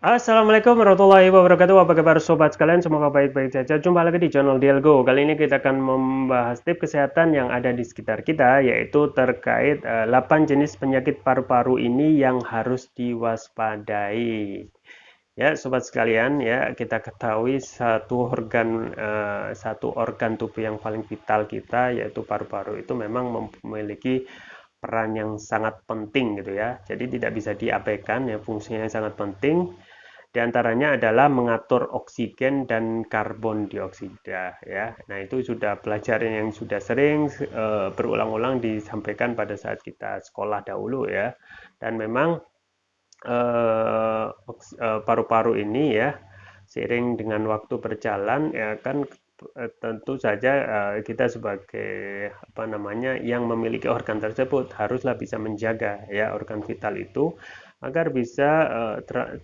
Assalamualaikum warahmatullahi wabarakatuh. Apa kabar sobat sekalian? Semoga baik-baik saja. Jumpa lagi di channel Dialgo. Kali ini kita akan membahas tips kesehatan yang ada di sekitar kita, yaitu terkait 8 jenis penyakit paru-paru ini yang harus diwaspadai. Ya, sobat sekalian, ya kita ketahui satu organ tubuh yang paling vital kita, yaitu paru-paru itu memang memiliki peran yang sangat penting gitu ya. Jadi tidak bisa diabaikan ya, fungsinya yang sangat penting. Di antaranya adalah mengatur oksigen dan karbon dioksida ya. Nah, itu sudah pelajaran yang sudah sering berulang-ulang disampaikan pada saat kita sekolah dahulu ya. Dan memang paru-paru ini ya, seiring dengan waktu berjalan ya kan, tentu saja kita sebagai apa namanya yang memiliki organ tersebut haruslah bisa menjaga ya organ vital itu agar bisa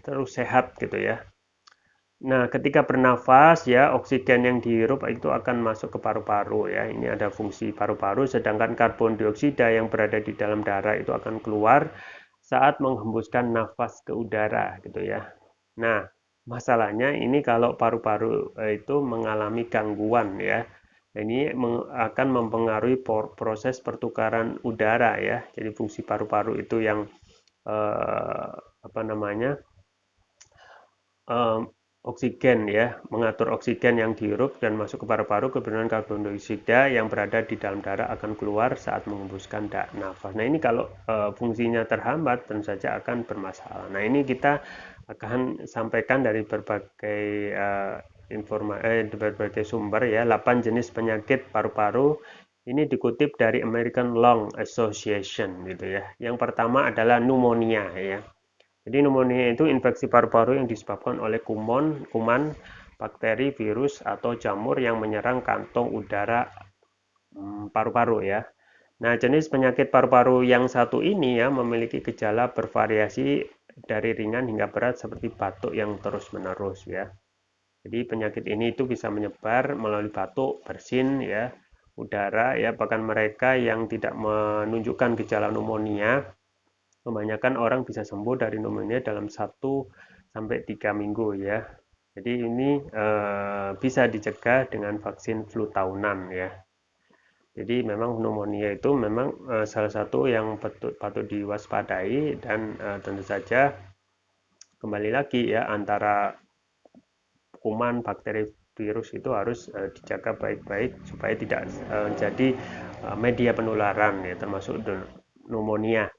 terus sehat gitu ya. Nah, ketika bernafas ya, oksigen yang dihirup itu akan masuk ke paru-paru ya. Ini ada fungsi paru-paru, sedangkan karbon dioksida yang berada di dalam darah itu akan keluar saat menghembuskan nafas ke udara gitu ya. Nah, masalahnya ini kalau paru-paru itu mengalami gangguan ya. Ini akan mempengaruhi proses pertukaran udara ya. Jadi fungsi paru-paru itu yang apa namanya? eh, oksigen ya, mengatur oksigen yang dihirup dan masuk ke paru-paru, kemudian karbon dioksida yang berada di dalam darah akan keluar saat mengembuskan nafas. Nah, ini kalau fungsinya terhambat tentu saja akan bermasalah. Nah, ini kita akan sampaikan dari berbagai berbagai sumber ya, 8 jenis penyakit paru-paru. Ini dikutip dari American Lung Association gitu ya. Yang pertama adalah pneumonia ya. Jadi pneumonia itu infeksi paru-paru yang disebabkan oleh kuman, bakteri, virus, atau jamur yang menyerang kantong udara paru-paru ya. Nah, jenis penyakit paru-paru yang satu ini ya memiliki gejala bervariasi dari ringan hingga berat seperti batuk yang terus-menerus ya. Jadi penyakit ini itu bisa menyebar melalui batuk, bersin ya, udara ya, bahkan mereka yang tidak menunjukkan gejala pneumonia. Kebanyakan orang bisa sembuh dari pneumonia dalam 1 sampai 3 minggu ya. Jadi ini bisa dicegah dengan vaksin flu tahunan ya. Jadi memang pneumonia itu memang salah satu yang patut diwaspadai dan tentu saja kembali lagi ya antara kuman, bakteri, virus itu harus dijaga baik-baik supaya tidak jadi media penularan ya termasuk pneumonia.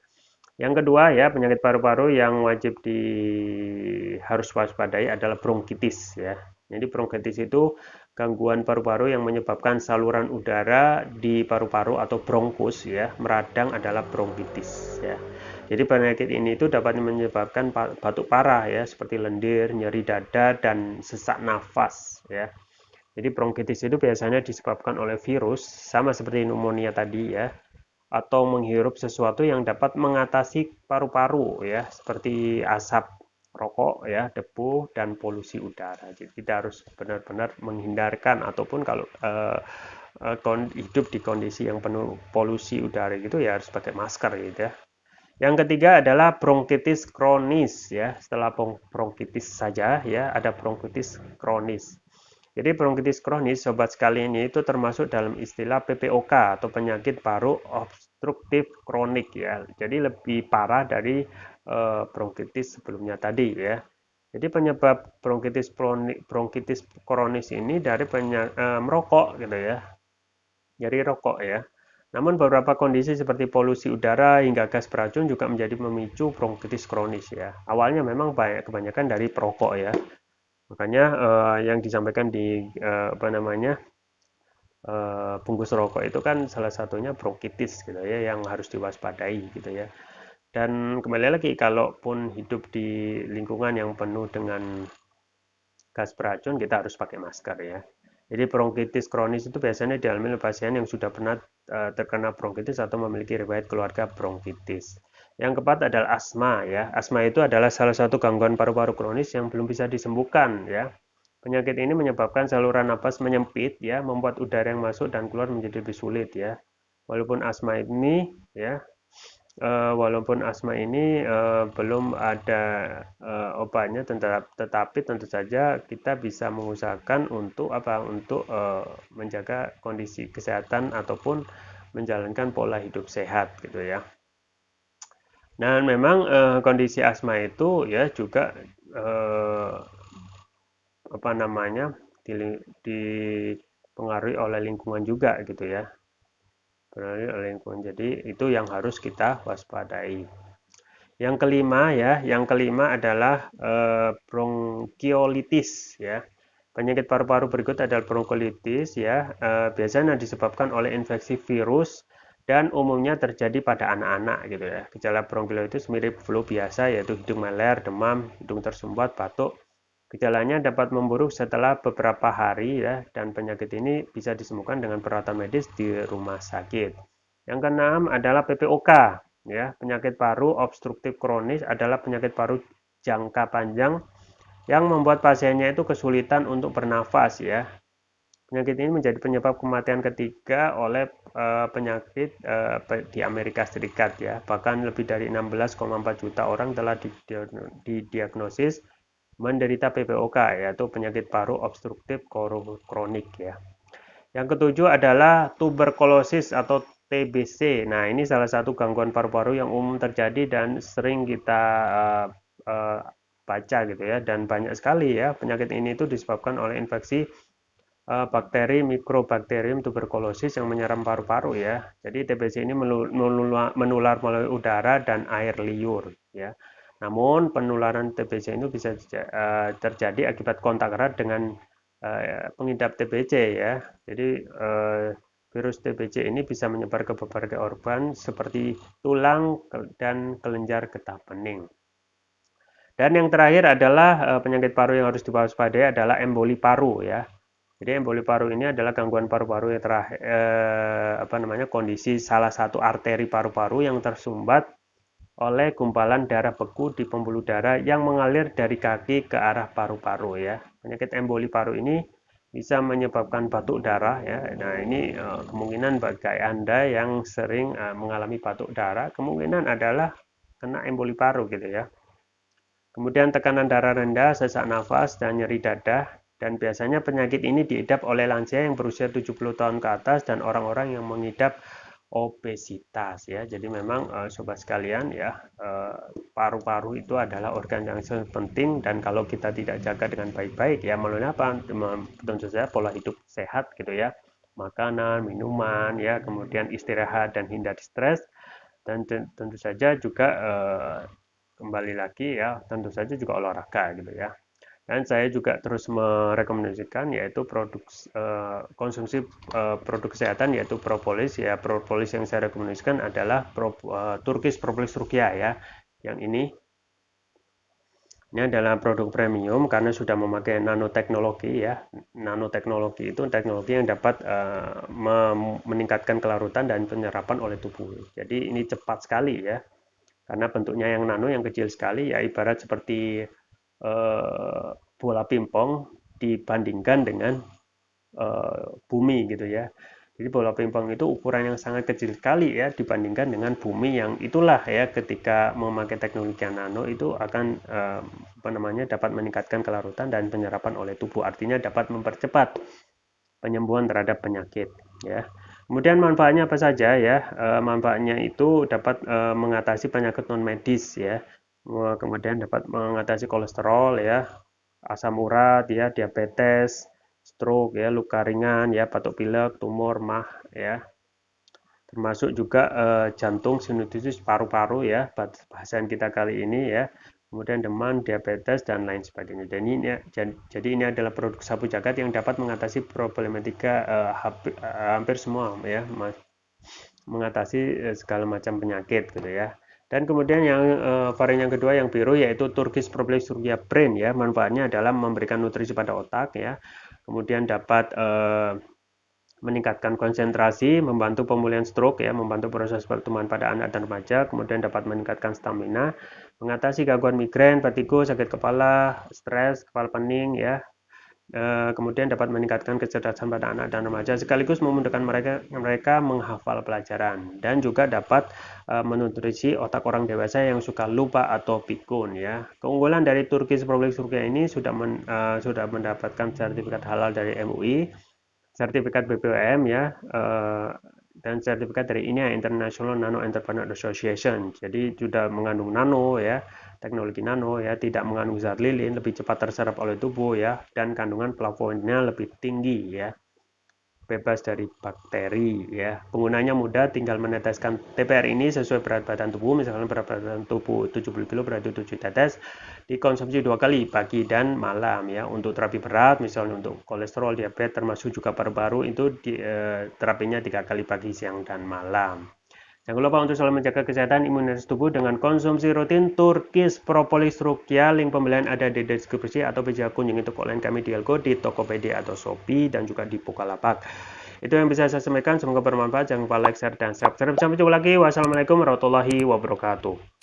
Yang kedua ya, penyakit paru-paru yang wajib harus waspadai adalah bronkitis ya. Jadi bronkitis itu gangguan paru-paru yang menyebabkan saluran udara di paru-paru atau bronkus ya, meradang adalah bronkitis ya. Jadi penyakit ini itu dapat menyebabkan batuk parah ya, seperti lendir, nyeri dada dan sesak nafas ya. Jadi bronkitis itu biasanya disebabkan oleh virus sama seperti pneumonia tadi ya, atau menghirup sesuatu yang dapat mengatasi paru-paru ya, seperti asap rokok ya, debu dan polusi udara. Jadi kita harus benar-benar menghindarkan ataupun kalau hidup di kondisi yang penuh polusi udara gitu ya harus pakai masker gitu ya. Yang ketiga adalah bronkitis kronis ya. Setelah bronkitis saja ya, ada bronkitis kronis. Jadi bronkitis kronis, sobat sekalian, ini itu termasuk dalam istilah PPOK atau penyakit paru obstruktif kronik ya. Jadi lebih parah dari bronkitis sebelumnya tadi ya. Jadi penyebab bronkitis kronis ini dari merokok gitu ya, dari rokok ya. Namun beberapa kondisi seperti polusi udara hingga gas beracun juga menjadi memicu bronkitis kronis ya. Awalnya memang kebanyakan dari perokok ya. Makanya yang disampaikan di apa namanya bungkus rokok itu kan salah satunya bronkitis gitu ya yang harus diwaspadai gitu ya. Dan kembali lagi kalaupun hidup di lingkungan yang penuh dengan gas beracun kita harus pakai masker ya. Jadi bronkitis kronis itu biasanya dialami oleh pasien yang sudah pernah terkena bronkitis atau memiliki riwayat keluarga bronkitis. Yang keempat adalah asma ya. Asma itu adalah salah satu gangguan paru-paru kronis yang belum bisa disembuhkan ya. Penyakit ini menyebabkan saluran napas menyempit ya, membuat udara yang masuk dan keluar menjadi lebih sulit ya. Walaupun asma ini ya walaupun asma ini belum ada obatnya, tetapi tentu saja kita bisa mengusahakan untuk apa? Untuk menjaga kondisi kesehatan ataupun menjalankan pola hidup sehat gitu ya. Dan memang kondisi asma itu ya juga eh, apa namanya dipengaruhi oleh lingkungan juga gitu ya. Pengaruhi oleh lingkungan. Jadi itu yang harus kita waspadai. Yang kelima ya, yang kelima adalah bronkiolitis ya. Penyakit paru-paru berikut adalah bronkiolitis ya, biasanya disebabkan oleh infeksi virus dan umumnya terjadi pada anak-anak gitu ya. Gejala bronkiolitis mirip flu biasa yaitu hidung meler, demam, hidung tersumbat, batuk. Gejalanya dapat memburuk setelah beberapa hari ya, dan penyakit ini bisa disembuhkan dengan perawatan medis di rumah sakit. Yang keenam adalah PPOK ya, penyakit paru obstruktif kronis adalah penyakit paru jangka panjang yang membuat pasiennya itu kesulitan untuk bernafas ya. Penyakit ini menjadi penyebab kematian ketiga oleh penyakit di Amerika Serikat ya. Bahkan lebih dari 16,4 juta orang telah didiagnosis menderita PPOK yaitu penyakit paru obstruktif kronik ya. Yang ketujuh adalah tuberkulosis atau TBC. Nah, ini salah satu gangguan paru-paru yang umum terjadi dan sering kita uh, baca gitu ya. Dan banyak sekali ya penyakit ini itu disebabkan oleh infeksi bakteri Mycobacterium tuberculosis yang menyerang paru-paru ya. Jadi TBC ini menular melalui udara dan air liur ya. Namun penularan TBC itu bisa terjadi akibat kontak erat dengan pengidap TBC ya. Jadi virus TBC ini bisa menyebar ke berbagai organ seperti tulang dan kelenjar getah bening. Dan yang terakhir adalah penyakit paru yang harus diwaspadai adalah emboli paru ya. Jadi emboli paru ini adalah gangguan paru-paru yang terakhir kondisi salah satu arteri paru-paru yang tersumbat oleh gumpalan darah beku di pembuluh darah yang mengalir dari kaki ke arah paru-paru ya. Penyakit emboli paru ini bisa menyebabkan batuk darah ya. Nah, ini kemungkinan bagi Anda yang sering mengalami batuk darah, kemungkinan adalah kena emboli paru gitu ya. Kemudian tekanan darah rendah, sesak nafas, dan nyeri dada. Dan biasanya penyakit ini diidap oleh lansia yang berusia 70 tahun ke atas dan orang-orang yang mengidap obesitas ya. Jadi memang sobat sekalian ya, paru-paru itu adalah organ yang sangat penting, dan kalau kita tidak jaga dengan baik-baik ya melalui apa? Tentu saja pola hidup sehat gitu ya. Makanan, minuman ya, kemudian istirahat dan hindari stres, dan tentu saja juga kembali lagi ya, tentu saja juga olahraga gitu ya. Dan saya juga terus merekomendasikan yaitu konsumsi produk kesehatan yaitu propolis ya. Propolis yang saya rekomendasikan adalah Turkish Propolis Rukia ya. Yang ini adalah produk premium karena sudah memakai nanoteknologi ya. Nanoteknologi itu teknologi yang dapat meningkatkan kelarutan dan penyerapan oleh tubuh. Jadi ini cepat sekali ya. Karena bentuknya yang nano, yang kecil sekali ya, ibarat seperti bola pingpong dibandingkan dengan bumi gitu ya. Jadi bola pingpong itu ukuran yang sangat kecil sekali ya dibandingkan dengan bumi, yang itulah ya ketika memakai teknologi yang nano itu akan dapat meningkatkan kelarutan dan penyerapan oleh tubuh, artinya dapat mempercepat penyembuhan terhadap penyakit ya. Kemudian manfaatnya apa saja ya? Manfaatnya itu dapat mengatasi penyakit non medis ya. Kemudian dapat mengatasi kolesterol ya, asam urat ya, diabetes, stroke ya, luka ringan ya, batuk pilek, tumor, mah ya. Termasuk juga jantung, sinusitis, paru-paru ya, bahasan kita kali ini ya. Kemudian demam, diabetes, dan lain sebagainya. Jadi ini adalah produk sapu jagat yang dapat mengatasi problematika hampir semua ya, mengatasi segala macam penyakit gitu ya. Dan kemudian yang varian yang kedua yang biru yaitu Turkish Propolis Rukia Brain ya. Manfaatnya adalah memberikan nutrisi pada otak ya. Kemudian dapat meningkatkan konsentrasi, membantu pemulihan stroke ya, membantu proses pertumbuhan pada anak dan remaja, kemudian dapat meningkatkan stamina, mengatasi gangguan migrain, vertigo, sakit kepala, stres, kepala pening ya, kemudian dapat meningkatkan kecerdasan pada anak dan remaja sekaligus memudahkan mereka menghafal pelajaran dan juga dapat menutrisi otak orang dewasa yang suka lupa atau pikun ya. Keunggulan dari Turkish Public Surga ini sudah mendapatkan sertifikat halal dari MUI, sertifikat BPOM ya, dan sertifikat dari INEA International Nano Entrepreneur Association. Jadi sudah mengandung nano ya, teknologi nano ya, tidak mengandung zat lilin, lebih cepat terserap oleh tubuh ya, dan kandungan flavonoidnya lebih tinggi ya, bebas dari bakteri ya. Penggunanya mudah, tinggal meneteskan TPR ini sesuai berat badan tubuh. Misalkan berat badan tubuh 70 kg berarti 7 tetes, dikonsumsi 2 kali pagi dan malam ya. Untuk terapi berat misalnya untuk kolesterol, diabetes termasuk juga paru-paru itu terapinya 3 kali pagi, siang dan malam. Jangan lupa untuk selalu menjaga kesehatan imunitas tubuh dengan konsumsi rutin Turkish Propolis Rukia. Link pembelian ada di deskripsi atau bisa kunjungi toko online kami di Elko, di Tokopedia atau Shopee, dan juga di Bukalapak. Itu yang bisa saya sampaikan. Semoga bermanfaat. Jangan lupa like, share, dan subscribe. Sampai jumpa lagi. Wassalamualaikum warahmatullahi wabarakatuh.